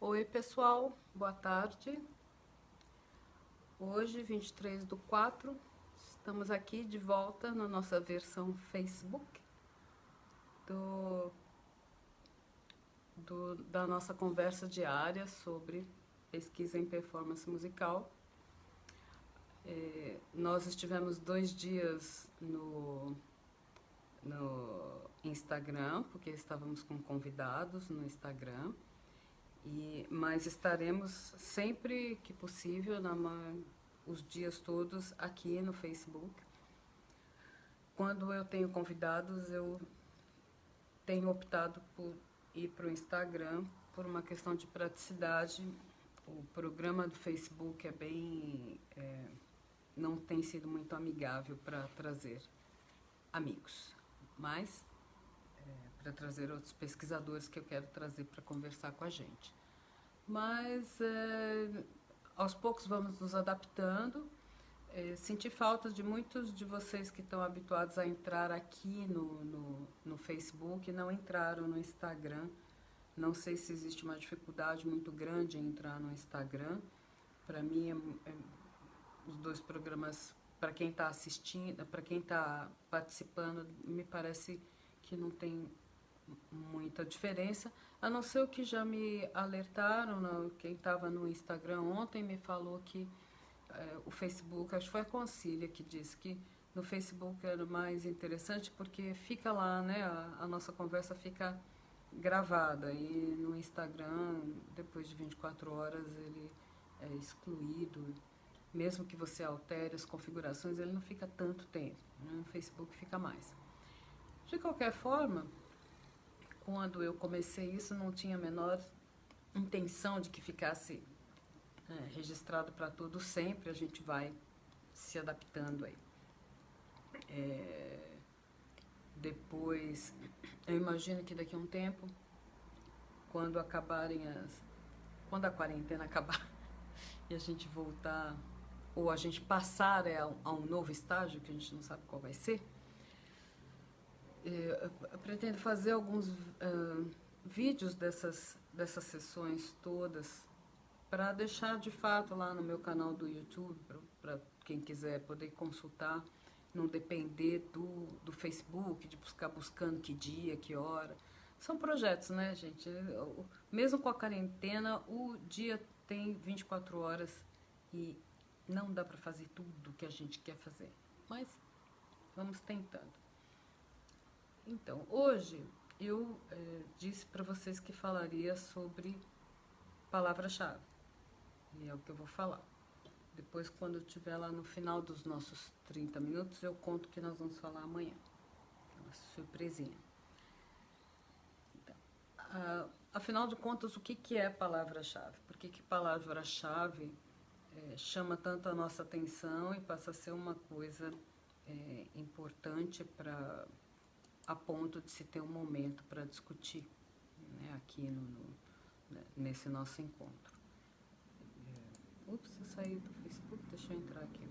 Oi pessoal, boa tarde. Hoje, 23/4, estamos aqui de volta na nossa versão Facebook da nossa conversa diária sobre pesquisa em performance musical. Nós estivemos 2 dias no Instagram, porque estávamos com convidados no Instagram. Mas estaremos sempre que possível, os dias todos, aqui no Facebook. Quando eu tenho convidados, eu tenho optado por ir para o Instagram por uma questão de praticidade. O programa do Facebook não tem sido muito amigável para trazer amigos, mas para trazer outros pesquisadores que eu quero trazer para conversar com a gente. Mas aos poucos vamos nos adaptando. Senti falta de muitos de vocês que estão habituados a entrar aqui no Facebook e não entraram no Instagram. Não sei se existe uma dificuldade muito grande em entrar no Instagram. Para mim, os dois programas, para quem está assistindo, para quem está participando, me parece que não tem muita diferença, a não ser o que já me alertaram. Quem estava no Instagram ontem me falou que o Facebook, acho que foi a Concília que disse que no Facebook era mais interessante porque fica lá, né, a nossa conversa fica gravada, e no Instagram, depois de 24 horas, ele é excluído. Mesmo que você altere as configurações, ele não fica tanto tempo, né? No Facebook fica mais. De qualquer forma, quando eu comecei isso, não tinha a menor intenção de que ficasse registrado para todos sempre. A gente vai se adaptando aí. Depois, eu imagino que daqui a um tempo, quando a quarentena acabar e a gente voltar, ou a gente passar a um novo estágio, que a gente não sabe qual vai ser, eu pretendo fazer alguns vídeos dessas sessões todas para deixar de fato lá no meu canal do YouTube, para quem quiser poder consultar, não depender do Facebook, de buscando que dia, que hora. São projetos, né, gente? Mesmo com a quarentena, o dia tem 24 horas e não dá para fazer tudo que a gente quer fazer, mas vamos tentando. Então, hoje eu disse para vocês que falaria sobre palavra-chave, e é o que eu vou falar. Depois, quando eu estiver lá no final dos nossos 30 minutos, eu conto o que nós vamos falar amanhã. É uma surpresinha. Então, afinal de contas, o que é palavra-chave? Por que palavra-chave chama tanto a nossa atenção e passa a ser uma coisa importante a ponto de se ter um momento para discutir, né, aqui nesse nosso encontro. Ups, eu saí do Facebook, deixa eu entrar aqui.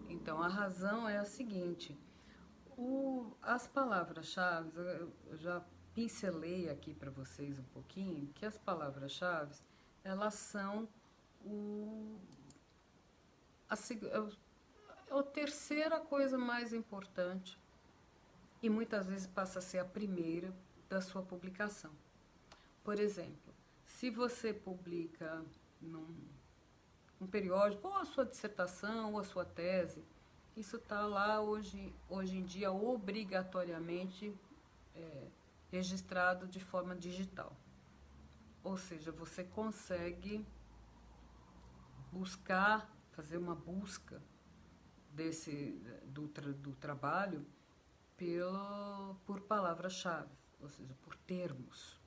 Então, a razão é a seguinte: as palavras-chave, eu já pincelei aqui para vocês um pouquinho, que as palavras-chave, elas são a terceira coisa mais importante, e muitas vezes passa a ser a primeira da sua publicação. Por exemplo, se você publica num periódico, ou a sua dissertação, ou a sua tese, isso está lá hoje em dia obrigatoriamente registrado de forma digital. Ou seja, você consegue fazer uma busca do trabalho por palavra-chave, ou seja, por termos.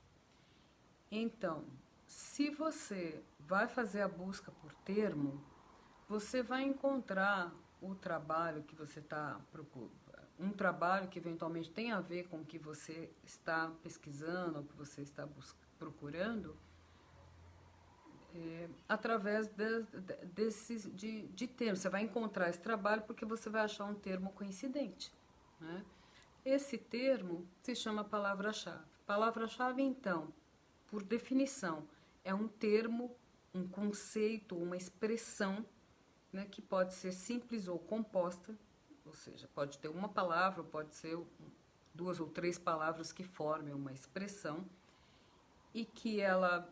Então, se você vai fazer a busca por termo, você vai encontrar o trabalho que você está procurando, um trabalho que eventualmente tem a ver com o que você está pesquisando, o que você está procurando, através de termos. Você vai encontrar esse trabalho porque você vai achar um termo coincidente, né? Esse termo se chama palavra-chave. Palavra-chave, então, por definição, é um termo, um conceito, uma expressão, né, que pode ser simples ou composta, ou seja, pode ter uma palavra, pode ser 2 ou 3 palavras que formem uma expressão, e que ela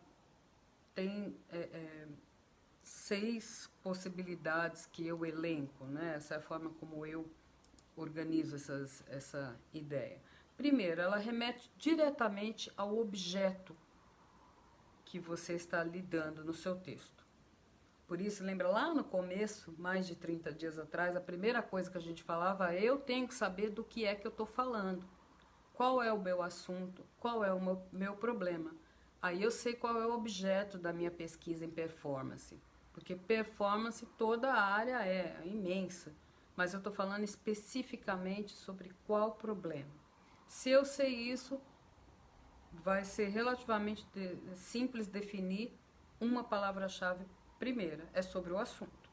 tem 6 possibilidades que eu elenco, né? Essa é a forma como eu organizo essa ideia. Primeiro, ela remete diretamente ao objeto que você está lidando no seu texto. Por isso, lembra lá no começo, mais de 30 dias atrás, a primeira coisa que a gente falava, eu tenho que saber do que é que eu estou falando. Qual é o meu assunto? Qual é o meu problema? Aí eu sei qual é o objeto da minha pesquisa em performance. Porque performance, toda a área é imensa. Mas eu estou falando especificamente sobre qual problema. Se eu sei isso, vai ser relativamente simples definir uma palavra-chave primeira. É sobre o assunto.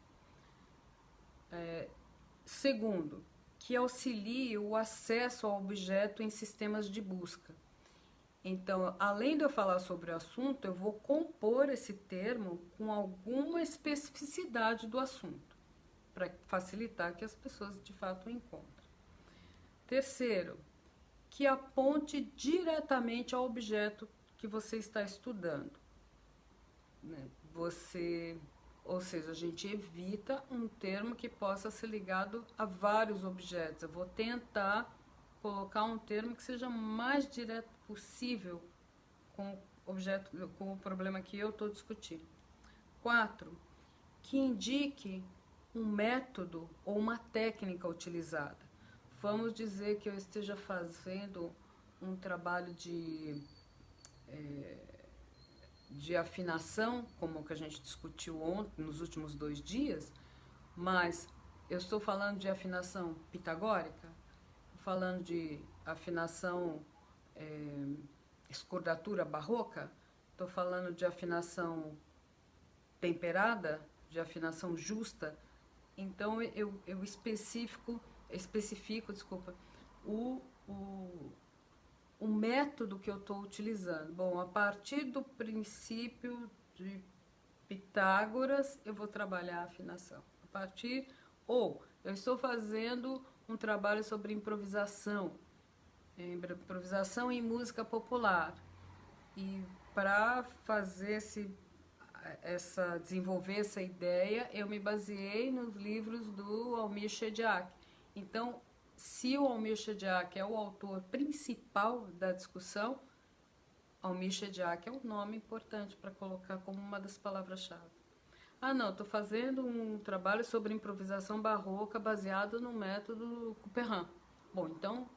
Segundo, que auxilie o acesso ao objeto em sistemas de busca. Então, além de eu falar sobre o assunto, eu vou compor esse termo com alguma especificidade do assunto, para facilitar que as pessoas de fato o encontrem. Terceiro, que aponte diretamente ao objeto que você está estudando. Ou seja, a gente evita um termo que possa ser ligado a vários objetos. Eu vou tentar colocar um termo que seja o mais direto possível com o problema que eu estou discutindo. 4, que indique um método ou uma técnica utilizada. Vamos dizer que eu esteja fazendo um trabalho de afinação, como que a gente discutiu ontem, nos últimos 2 dias, mas eu estou falando de afinação pitagórica, falando de afinação escordatura barroca, estou falando de afinação temperada, de afinação justa. Então eu especifico o método que eu estou utilizando. Bom, a partir do princípio de Pitágoras, eu vou trabalhar a afinação. Ou eu estou fazendo um trabalho sobre improvisação em música popular. E para fazer desenvolver essa ideia, eu me baseei nos livros do Almir Shediac. Então, se o Almir Shediac é o autor principal da discussão, Almir Shediac é um nome importante para colocar como uma das palavras-chave. Ah, não, estou fazendo um trabalho sobre improvisação barroca baseado no método Couperin. Bom, então,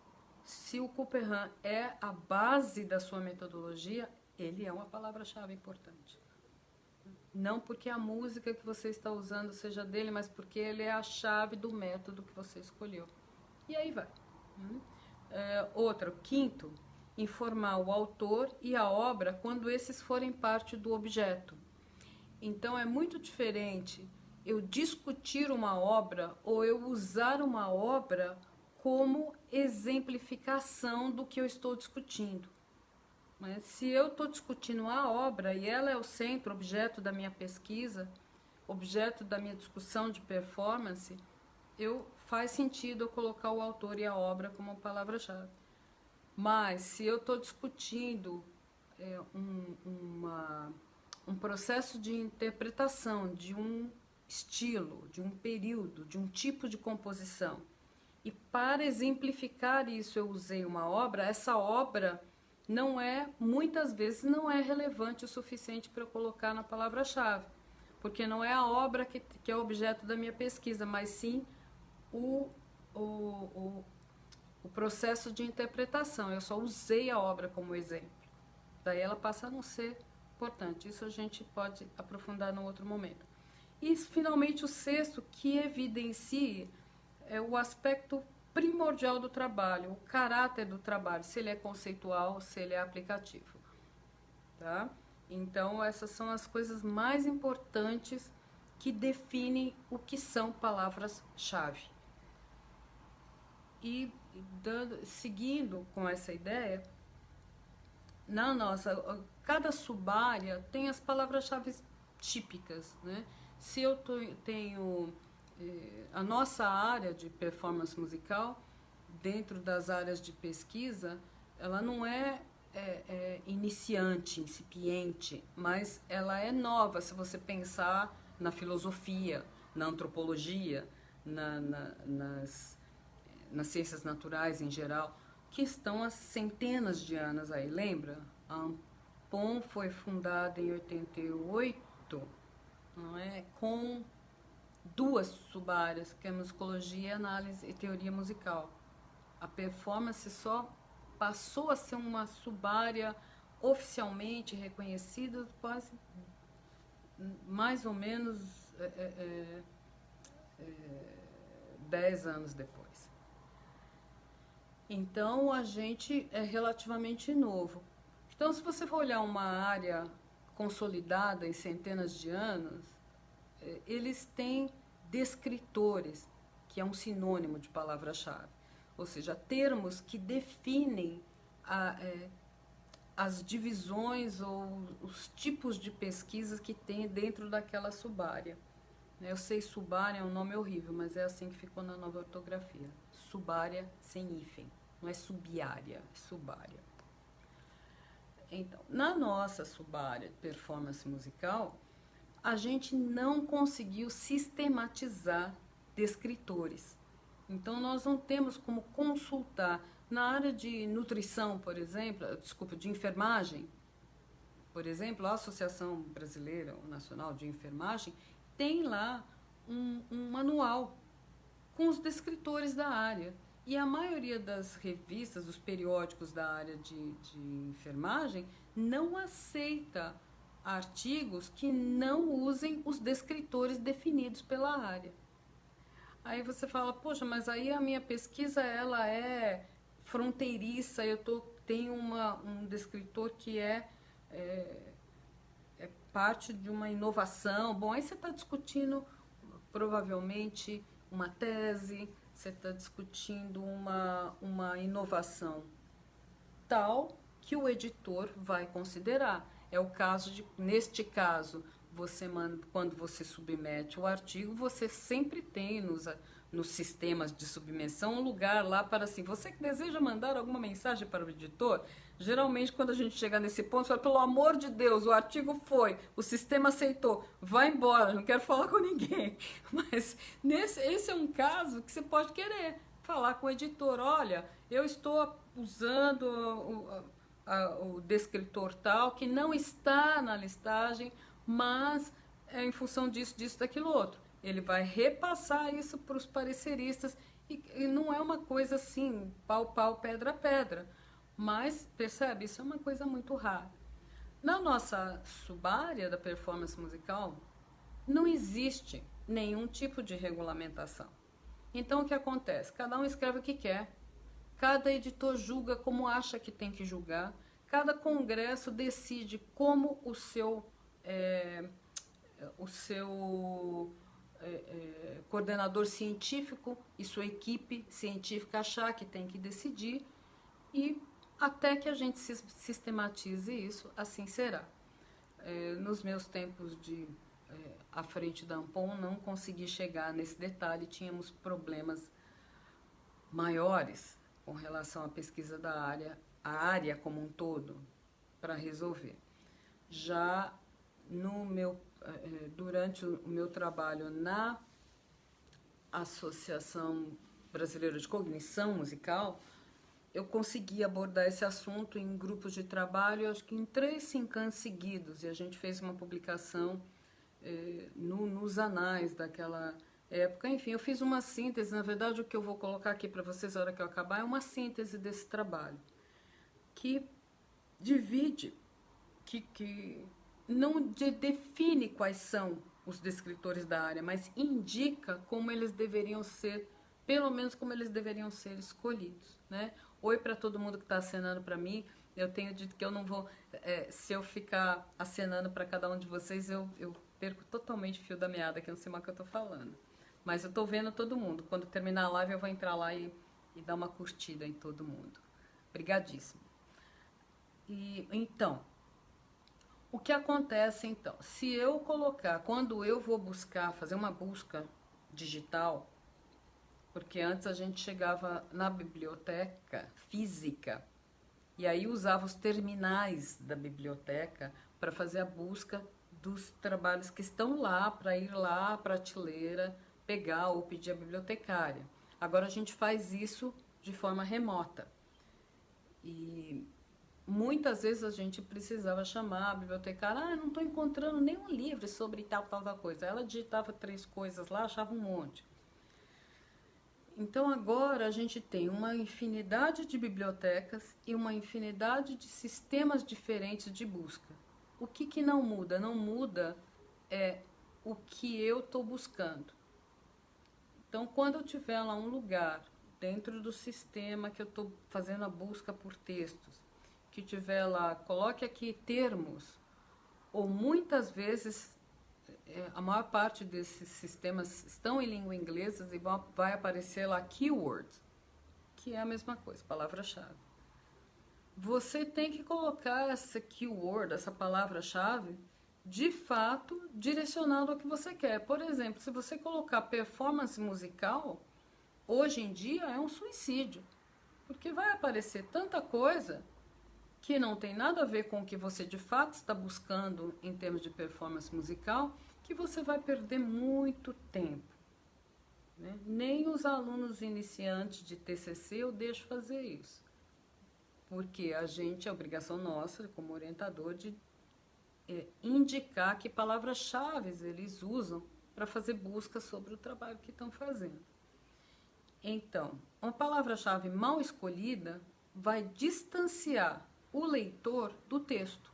se o Couperin é a base da sua metodologia, ele é uma palavra-chave importante. Não porque a música que você está usando seja dele, mas porque ele é a chave do método que você escolheu. E aí vai. Quinto, informar o autor e a obra quando esses forem parte do objeto. Então, é muito diferente eu discutir uma obra ou eu usar uma obra como exemplificação do que eu estou discutindo. Mas se eu estou discutindo a obra e ela é o centro, objeto da minha pesquisa, objeto da minha discussão de performance, faz sentido eu colocar o autor e a obra como palavra-chave. Mas se eu estou discutindo um processo de interpretação de um estilo, de um período, de um tipo de composição, e para exemplificar isso eu usei uma obra, essa obra muitas vezes não é relevante o suficiente para eu colocar na palavra-chave, porque não é a obra que é objeto da minha pesquisa, mas sim o processo de interpretação. Eu só usei a obra como exemplo. Daí ela passa a não ser importante. Isso a gente pode aprofundar num outro momento. E, finalmente, o sexto, que evidencie o aspecto primordial do trabalho, o caráter do trabalho, se ele é conceitual, se ele é aplicativo. Tá? Então, essas são as coisas mais importantes que definem o que são palavras-chave. E seguindo com essa ideia, na nossa, cada subárea tem as palavras-chave típicas, né? Se eu tenho a nossa área de performance musical, dentro das áreas de pesquisa, ela não é iniciante, incipiente, mas ela é nova se você pensar na filosofia, na antropologia, nas ciências naturais em geral, que estão há centenas de anos aí. Lembra? A Ampon foi fundada em 88, não é? Com duas subáreas, que é musicologia, análise e teoria musical. A performance só passou a ser uma subárea oficialmente reconhecida quase mais ou menos 10 anos depois. Então, a gente é relativamente novo. Então, se você for olhar uma área consolidada em centenas de anos, eles têm descritores, que é um sinônimo de palavra-chave. Ou seja, termos que definem as divisões ou os tipos de pesquisas que tem dentro daquela subárea. Eu sei, subárea é um nome horrível, mas é assim que ficou na nova ortografia. Subárea sem hífen. Não é subiária, é subárea. Então, na nossa subárea de performance musical, a gente não conseguiu sistematizar descritores. Então, nós não temos como consultar. Na área de nutrição, por exemplo, de enfermagem, por exemplo, a Associação Brasileira ou Nacional de Enfermagem tem lá um manual com os descritores da área. E a maioria das revistas, dos periódicos da área de enfermagem, não aceita artigos que não usem os descritores definidos pela área. Aí você fala, poxa, mas aí a minha pesquisa ela é fronteiriça, tenho um descritor que é parte de uma inovação. Bom, aí você está discutindo provavelmente uma tese, você está discutindo uma inovação tal que o editor vai considerar. É o caso neste caso, quando você submete o artigo, você sempre tem nos sistemas de submissão um lugar lá para assim, você que deseja mandar alguma mensagem para o editor, geralmente quando a gente chega nesse ponto, você fala, pelo amor de Deus, o artigo foi, o sistema aceitou, vai embora, não quero falar com ninguém. Mas esse é um caso que você pode querer falar com o editor, olha, eu estou usando o descritor tal, que não está na listagem, mas é em função disso, daquilo outro. Ele vai repassar isso para os pareceristas e não é uma coisa assim, pau, pedra, pedra. Mas, percebe, isso é uma coisa muito rara. Na nossa subárea da performance musical, não existe nenhum tipo de regulamentação. Então, o que acontece? Cada um escreve o que quer, cada editor julga como acha que tem que julgar, cada congresso decide como o seu coordenador científico e sua equipe científica achar que tem que decidir, e até que a gente sistematize isso, assim será. Nos meus tempos à frente da Ampon, não consegui chegar nesse detalhe, tínhamos problemas maiores com relação à pesquisa da área, a área como um todo, para resolver. Já durante o meu trabalho na Associação Brasileira de Cognição Musical, eu consegui abordar esse assunto em grupos de trabalho, acho que em 3 SINCANs seguidos, e a gente fez uma publicação nos anais daquela época. Enfim, eu fiz uma síntese, na verdade o que eu vou colocar aqui para vocês na hora que eu acabar é uma síntese desse trabalho, que divide, que não define quais são os descritores da área, mas indica como eles deveriam ser, pelo menos como eles deveriam ser escolhidos, né? Oi para todo mundo que está acenando para mim. Eu tenho dito que eu não vou, se eu ficar acenando para cada um de vocês, eu perco totalmente o fio da meada, que eu não sei mais o que eu estou falando. Mas eu estou vendo todo mundo. Quando terminar a live, eu vou entrar lá e dar uma curtida em todo mundo. Obrigadíssimo. E então, o que acontece então? Se eu colocar, quando eu vou buscar, fazer uma busca digital, porque antes a gente chegava na biblioteca física e aí usava os terminais da biblioteca para fazer a busca dos trabalhos que estão lá, para ir lá à prateleira, pegar ou pedir a bibliotecária. Agora a gente faz isso de forma remota. E muitas vezes a gente precisava chamar a bibliotecária, não estou encontrando nenhum livro sobre tal coisa. Ela digitava 3 coisas lá, achava um monte. Então agora a gente tem uma infinidade de bibliotecas e uma infinidade de sistemas diferentes de busca. O que não muda? Não muda o que eu estou buscando. Então, quando eu tiver lá um lugar dentro do sistema que eu estou fazendo a busca por textos, que tiver lá, coloque aqui termos, ou muitas vezes a maior parte desses sistemas estão em língua inglesa e vai aparecer lá keywords, que é a mesma coisa, palavra-chave. Você tem que colocar essa keyword, essa palavra-chave, de fato direcionado ao que você quer. Por exemplo, se você colocar performance musical, hoje em dia é um suicídio, porque vai aparecer tanta coisa que não tem nada a ver com o que você de fato está buscando em termos de performance musical, que você vai perder muito tempo. Né? Nem os alunos iniciantes de TCC eu deixo fazer isso, porque é obrigação nossa, como orientador, de indicar que palavras-chave eles usam para fazer busca sobre o trabalho que estão fazendo. Então, uma palavra-chave mal escolhida vai distanciar o leitor do texto.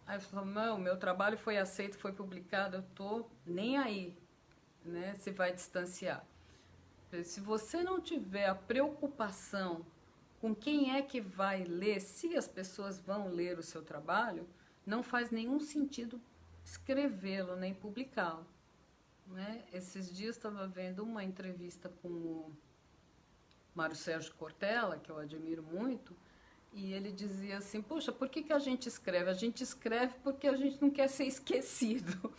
Aí você fala, não, meu trabalho foi aceito, foi publicado, eu estou nem aí, né? Se vai distanciar. Se você não tiver a preocupação com quem é que vai ler, se as pessoas vão ler o seu trabalho, não faz nenhum sentido escrevê-lo nem publicá-lo. Né? Esses dias estava vendo uma entrevista com o Mário Sérgio Cortella, que eu admiro muito, e ele dizia assim, poxa, por que a gente escreve? A gente escreve porque a gente não quer ser esquecido.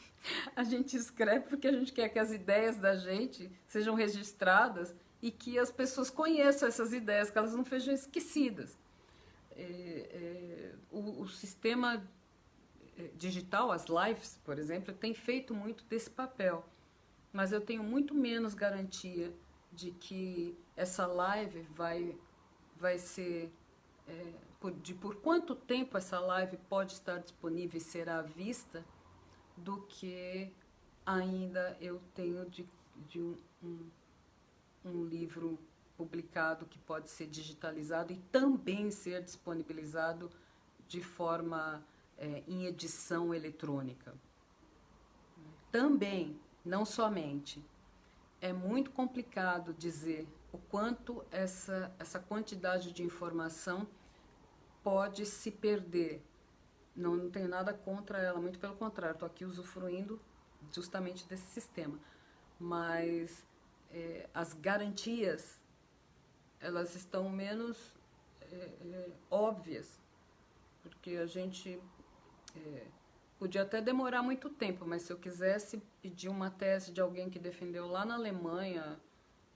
A gente escreve porque a gente quer que as ideias da gente sejam registradas e que as pessoas conheçam essas ideias, que elas não sejam esquecidas. O sistema digital, as lives, por exemplo, tem feito muito desse papel. Mas eu tenho muito menos garantia de que essa live vai ser... por quanto tempo essa live pode estar disponível e será vista, do que ainda eu tenho de um livro publicado que pode ser digitalizado e também ser disponibilizado de forma em edição eletrônica. Também, não somente, é muito complicado dizer o quanto essa quantidade de informação pode se perder. Não tenho nada contra ela, muito pelo contrário, estou aqui usufruindo justamente desse sistema. Mas as garantias, elas estão menos óbvias, porque a gente podia até demorar muito tempo, mas se eu quisesse pedir uma tese de alguém que defendeu lá na Alemanha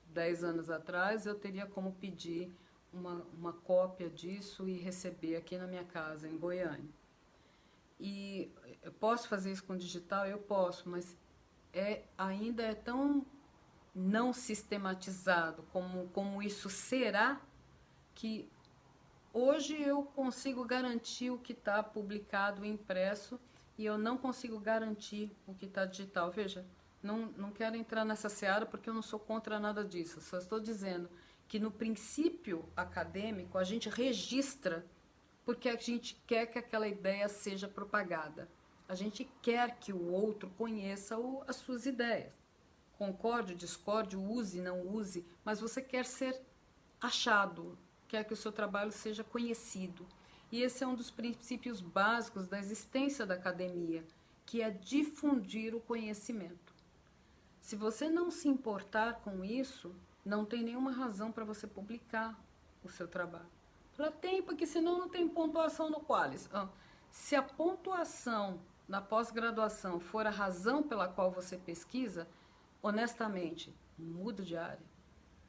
10 anos atrás, eu teria como pedir uma cópia disso e receber aqui na minha casa, em Goiânia. E eu posso fazer isso com digital? Eu posso, mas ainda é tão não sistematizado como isso será, que hoje eu consigo garantir o que está publicado e impresso e eu não consigo garantir o que está digital. Veja, não quero entrar nessa seara porque eu não sou contra nada disso, só estou dizendo que no princípio acadêmico a gente registra porque a gente quer que aquela ideia seja propagada. A gente quer que o outro conheça as suas ideias. Concorde, discorde, use, não use, mas você quer ser achado, quer que o seu trabalho seja conhecido. E esse é um dos princípios básicos da existência da academia, que é difundir o conhecimento. Se você não se importar com isso, não tem nenhuma razão para você publicar o seu trabalho. Tem, porque senão não tem pontuação no Qualis. Se a pontuação na pós-graduação for a razão pela qual você pesquisa, honestamente, muda de área,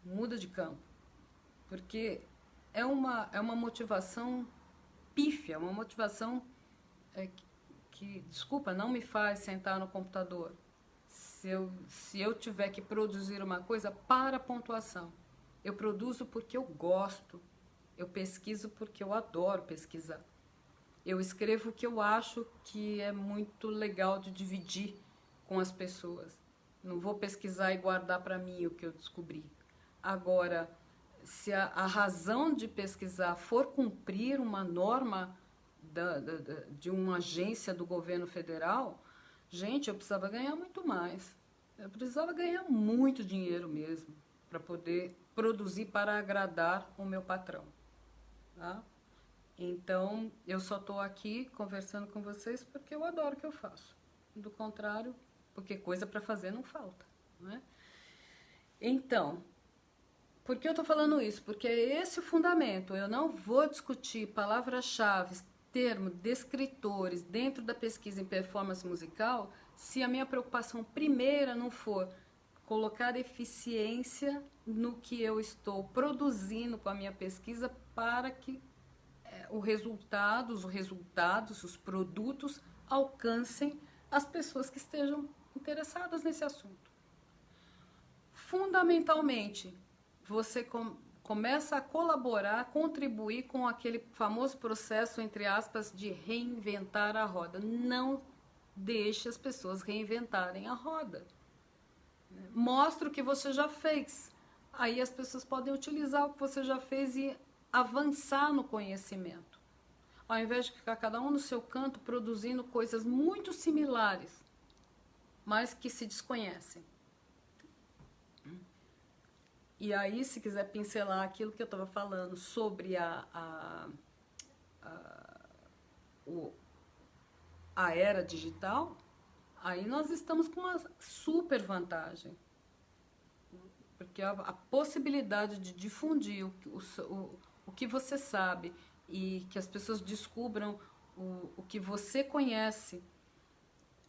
muda de campo. Porque é uma motivação pífia, uma motivação desculpa, não me faz sentar no computador. Se eu tiver que produzir uma coisa para pontuação, eu produzo porque eu gosto, eu pesquiso porque eu adoro pesquisar. Eu escrevo o que eu acho que é muito legal de dividir com as pessoas. Não vou pesquisar e guardar para mim o que eu descobri. Agora, se a razão de pesquisar for cumprir uma norma de uma agência do governo federal, gente, eu precisava ganhar muito mais. Eu precisava ganhar muito dinheiro mesmo para poder produzir para agradar o meu patrão. Tá? Então, eu só estou aqui conversando com vocês porque eu adoro o que eu faço. Do contrário, porque coisa para fazer não falta. Não é? Então, por que eu estou falando isso? Porque é esse o fundamento. Eu não vou discutir palavras-chave, termos, descritores dentro da pesquisa em performance musical se a minha preocupação primeira não for colocar eficiência no que eu estou produzindo com a minha pesquisa para que os produtos alcancem as pessoas que estejam interessadas nesse assunto. Fundamentalmente, você começa a colaborar, contribuir com aquele famoso processo, entre aspas, de reinventar a roda. Não deixe as pessoas reinventarem a roda. Mostre o que você já fez. Aí as pessoas podem utilizar o que você já fez e avançar no conhecimento. Ao invés de ficar cada um no seu canto produzindo coisas muito similares, mas que se desconhecem. E aí, se quiser pincelar aquilo que eu estava falando sobre a era digital, aí nós estamos com uma super vantagem. Porque a possibilidade de difundir o que você sabe e que as pessoas descubram o que você conhece,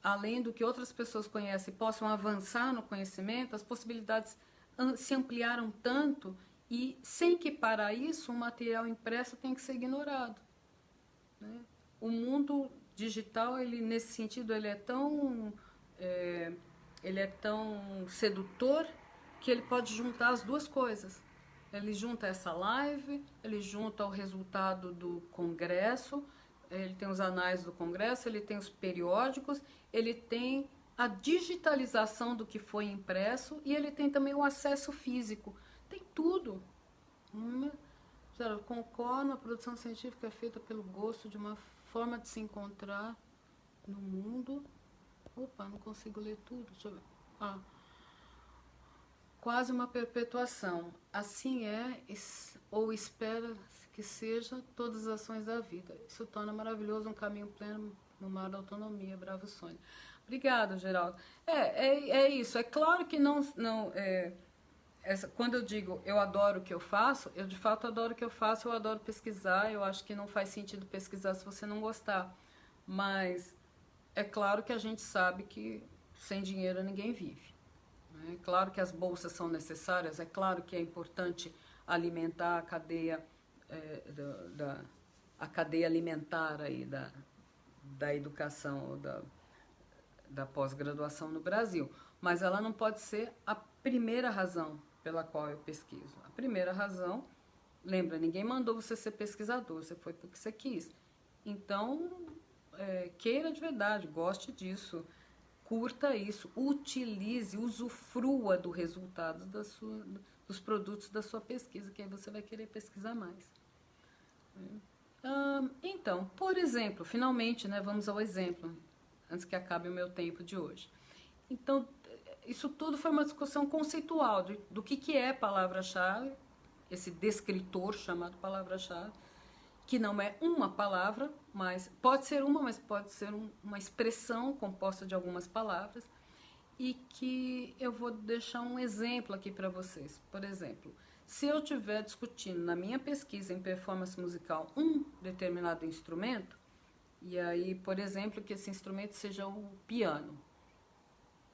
além do que outras pessoas conhecem, possam avançar no conhecimento, as possibilidades se ampliaram tanto e sem que para isso o material impresso tenha que ser ignorado. Né? O mundo digital, ele, nesse sentido, ele é tão sedutor que ele pode juntar as duas coisas. Ele junta essa live, ele junta o resultado do congresso, ele tem os anais do congresso, ele tem os periódicos, ele tem a digitalização do que foi impresso e ele tem também o acesso físico. Tem tudo. Eu concordo, a produção científica é feita pelo gosto de uma forma de se encontrar no mundo. Opa, não consigo ler tudo. Deixa eu ver. Quase uma perpetuação. Assim é, ou espera que seja, todas as ações da vida. Isso torna maravilhoso um caminho pleno no mar da autonomia. Bravo sonho. Obrigada, Geraldo. É isso. É claro que quando eu digo eu adoro o que eu faço, eu de fato adoro o que eu faço, eu adoro pesquisar. Eu acho que não faz sentido pesquisar se você não gostar. Mas é claro que a gente sabe que sem dinheiro ninguém vive. É claro que as bolsas são necessárias, é claro que é importante alimentar a cadeia, a cadeia alimentar aí da educação, da pós-graduação no Brasil. Mas ela não pode ser a primeira razão pela qual eu pesquiso. A primeira razão, lembra, ninguém mandou você ser pesquisador, você foi porque você quis. Então, queira de verdade, goste disso. Curta isso, utilize, usufrua do resultado dos produtos da sua pesquisa, que aí você vai querer pesquisar mais. Então, por exemplo, finalmente, né, vamos ao exemplo, antes que acabe o meu tempo de hoje. Então, isso tudo foi uma discussão conceitual do que é palavra-chave, esse descritor chamado palavra-chave, que não é uma palavra, mas pode ser uma expressão composta de algumas palavras, e que eu vou deixar um exemplo aqui para vocês. Por exemplo, Se eu estiver discutindo na minha pesquisa em performance musical um determinado instrumento, e aí, por exemplo, que esse instrumento seja o piano,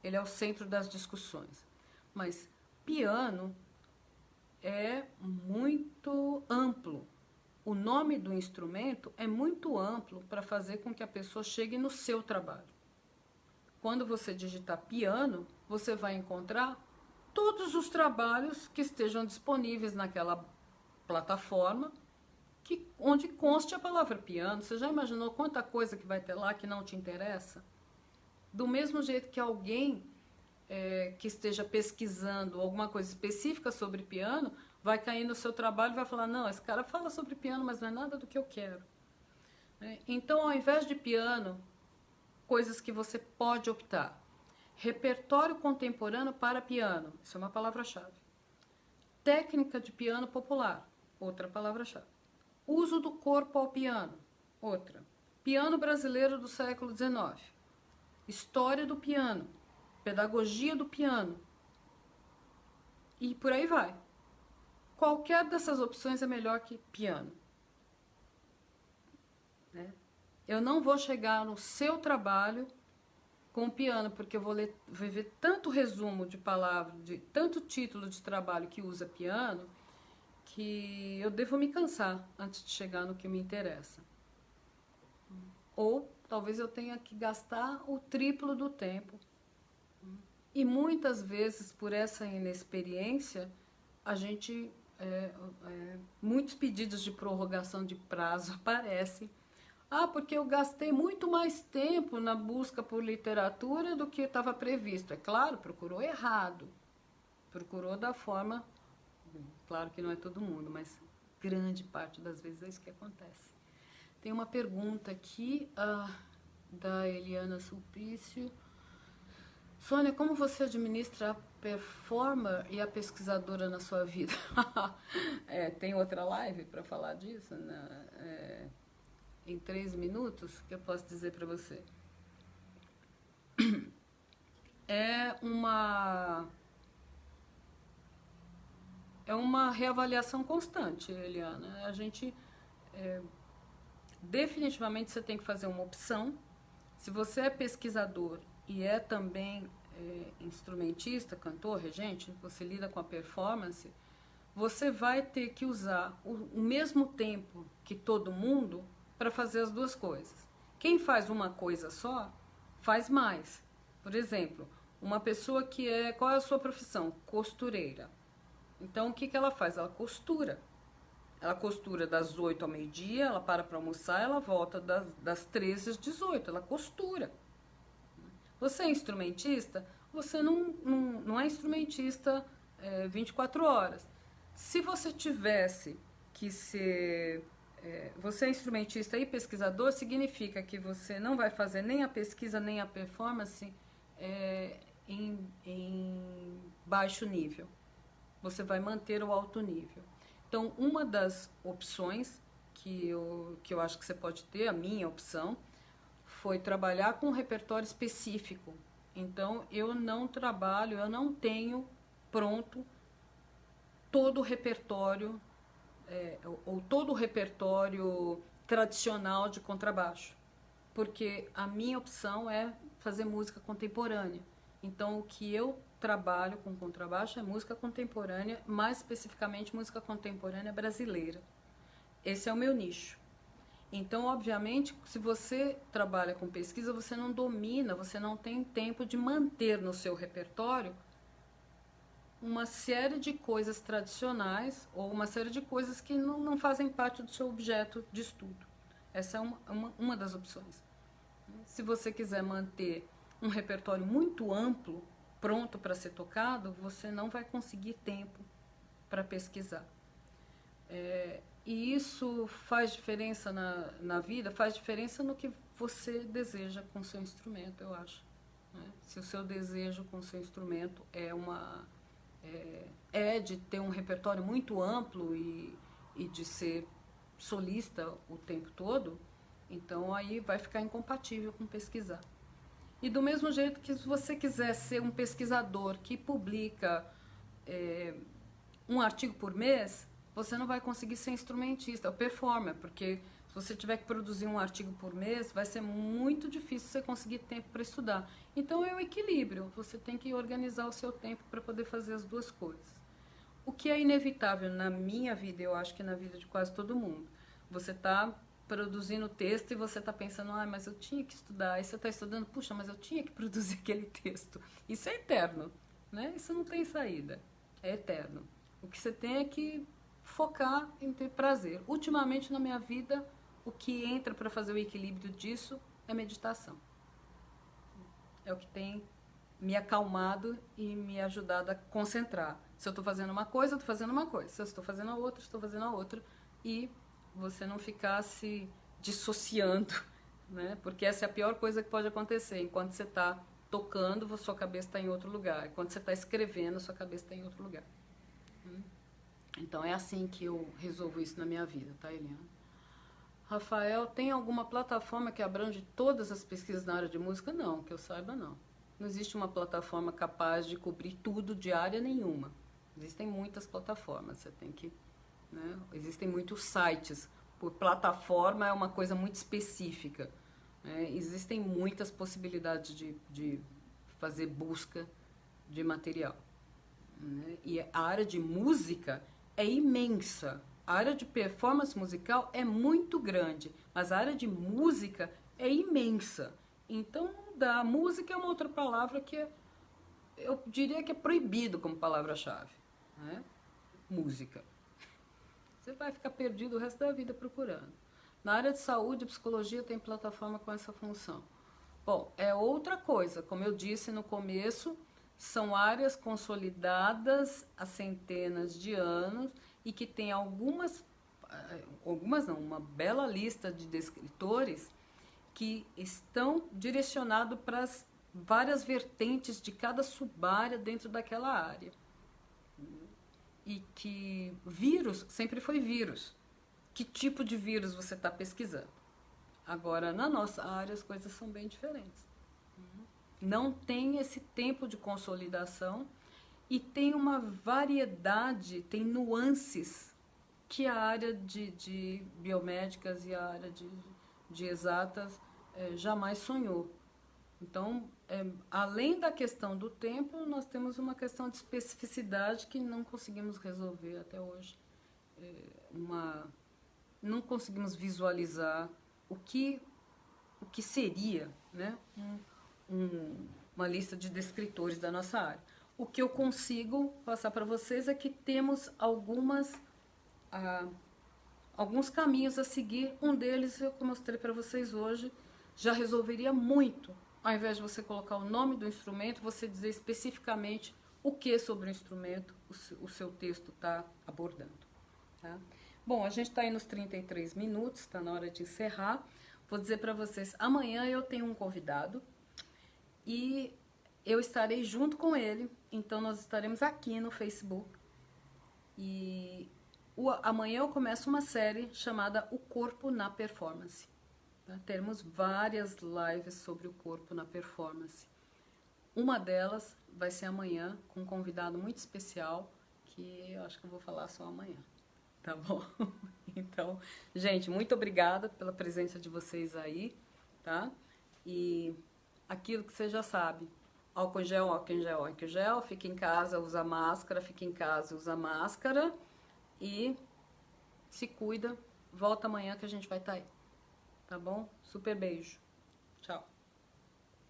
ele é o centro das discussões. Mas piano é muito amplo. O nome do instrumento é muito amplo para fazer com que a pessoa chegue no seu trabalho. Quando você digitar piano, você vai encontrar todos os trabalhos que estejam disponíveis naquela plataforma, onde conste a palavra piano. Você já imaginou quanta coisa que vai ter lá que não te interessa? Do mesmo jeito que alguém que esteja pesquisando alguma coisa específica sobre piano, vai cair no seu trabalho e vai falar, não, esse cara fala sobre piano, mas não é nada do que eu quero. Então, ao invés de piano, coisas que você pode optar. Repertório contemporâneo para piano, isso é uma palavra-chave. Técnica de piano popular, outra palavra-chave. Uso do corpo ao piano, outra. Piano brasileiro do século XIX. História do piano. Pedagogia do piano. E por aí vai. Qualquer dessas opções é melhor que piano. Eu não vou chegar no seu trabalho com piano, porque eu vou ver tanto resumo de palavra, de tanto título de trabalho que usa piano, que eu devo me cansar antes de chegar no que me interessa. Ou talvez eu tenha que gastar o triplo do tempo. E muitas vezes, por essa inexperiência, a gente muitos pedidos de prorrogação de prazo aparecem. Porque eu gastei muito mais tempo na busca por literatura do que estava previsto. É claro, procurou errado. Procurou da forma... Claro que não é todo mundo, mas grande parte das vezes é isso que acontece. Tem uma pergunta aqui da Eliana Sulpício. Sônia, como você administra a performer e a pesquisadora na sua vida? Tem outra live para falar disso, né? Em 3 minutos, que eu posso dizer para você. É uma reavaliação constante, Eliana. A gente, definitivamente, você tem que fazer uma opção. Se você é pesquisador e é também instrumentista, cantor, regente, você lida com a performance, você vai ter que usar o mesmo tempo que todo mundo para fazer as duas coisas. Quem faz uma coisa só, faz mais. Por exemplo, uma pessoa que qual é a sua profissão? Costureira. Então, o que ela faz? Ela costura. Ela costura das 8 ao meio-dia, ela para almoçar, ela volta das 13 às 18, ela costura. Você é instrumentista? Você não é instrumentista 24 horas. Se você tivesse que ser... você é instrumentista e pesquisador, significa que você não vai fazer nem a pesquisa nem a performance em baixo nível. Você vai manter o alto nível. Então, uma das opções que eu acho que você pode ter, a minha opção, foi trabalhar com um repertório específico. Então, eu não tenho pronto todo o repertório ou todo o repertório tradicional de contrabaixo, porque a minha opção é fazer música contemporânea. Então, o que eu trabalho com contrabaixo é música contemporânea, mais especificamente música contemporânea brasileira. Esse é o meu nicho. Então, obviamente, se você trabalha com pesquisa, você não domina, você não tem tempo de manter no seu repertório uma série de coisas tradicionais ou uma série de coisas que não fazem parte do seu objeto de estudo. Essa é uma das opções. Se você quiser manter um repertório muito amplo, pronto para ser tocado, você não vai conseguir tempo para pesquisar. E isso faz diferença na vida, faz diferença no que você deseja com o seu instrumento, eu acho. Se o seu desejo com o seu instrumento é de ter um repertório muito amplo e de ser solista o tempo todo, então aí vai ficar incompatível com pesquisar. E do mesmo jeito que se você quiser ser um pesquisador que publica um artigo por mês, você não vai conseguir ser instrumentista, ou performer, porque se você tiver que produzir um artigo por mês, vai ser muito difícil você conseguir tempo para estudar. Então é o equilíbrio, você tem que organizar o seu tempo para poder fazer as duas coisas. O que é inevitável na minha vida, eu acho que na vida de quase todo mundo. Você está produzindo texto e você está pensando, mas eu tinha que estudar. Aí você está estudando, puxa, mas eu tinha que produzir aquele texto. Isso é eterno, né? Isso não tem saída, é eterno. O que você tem é que focar em ter prazer. Ultimamente na minha vida, o que entra para fazer o equilíbrio disso é meditação. É o que tem me acalmado e me ajudado a concentrar. Se eu estou fazendo uma coisa, eu estou fazendo uma coisa. Se eu estou fazendo a outra, estou fazendo a outra. E você não ficar se dissociando, né? Porque essa é a pior coisa que pode acontecer. Enquanto você está tocando, sua cabeça está em outro lugar. Enquanto você está escrevendo, sua cabeça está em outro lugar. Então é assim que eu resolvo isso na minha vida, tá, Eliana? Rafael, tem alguma plataforma que abrange todas as pesquisas na área de música? Não, que eu saiba não. Não existe uma plataforma capaz de cobrir tudo de área nenhuma. Existem muitas plataformas, você tem que... né? Existem muitos sites. Por plataforma é uma coisa muito específica. Né? Existem muitas possibilidades de fazer busca de material. Né? E a área de música é imensa. A área de performance musical é muito grande, mas a área de música é imensa. Então, da música é uma outra palavra que eu diria que é proibido como palavra-chave. Né? Música. Você vai ficar perdido o resto da vida procurando. Na área de saúde e psicologia tem plataforma com essa função. Bom, é outra coisa. Como eu disse no começo, são áreas consolidadas há centenas de anos e que tem algumas não, uma bela lista de descritores que estão direcionados para as várias vertentes de cada subárea dentro daquela área. E que vírus sempre foi vírus. Que tipo de vírus você está pesquisando? Agora, na nossa área, as coisas são bem diferentes. Não tem esse tempo de consolidação e tem uma variedade, tem nuances que a área de biomédicas e a área de exatas jamais sonhou. Então, além da questão do tempo, nós temos uma questão de especificidade que não conseguimos resolver até hoje. Não conseguimos visualizar o que seria, né, uma lista de descritores da nossa área. O que eu consigo passar para vocês é que temos alguns caminhos a seguir. Um deles eu mostrei para vocês hoje, já resolveria muito. Ao invés de você colocar o nome do instrumento, você dizer especificamente o que sobre o instrumento o seu texto está abordando. Tá? Bom, a gente está aí nos 33 minutos, está na hora de encerrar. Vou dizer para vocês, amanhã eu tenho um convidado e eu estarei junto com ele, então nós estaremos aqui no Facebook. E amanhã eu começo uma série chamada O Corpo na Performance. Teremos várias lives sobre o corpo na performance. Uma delas vai ser amanhã com um convidado muito especial que eu acho que eu vou falar só amanhã, tá bom? Então, gente, muito obrigada pela presença de vocês aí, tá? E aquilo que você já sabe, álcool em gel, álcool em gel, álcool em gel, fica em casa, usa máscara, fica em casa, usa máscara e se cuida, volta amanhã que a gente vai estar aí. Tá bom? Super beijo. Tchau.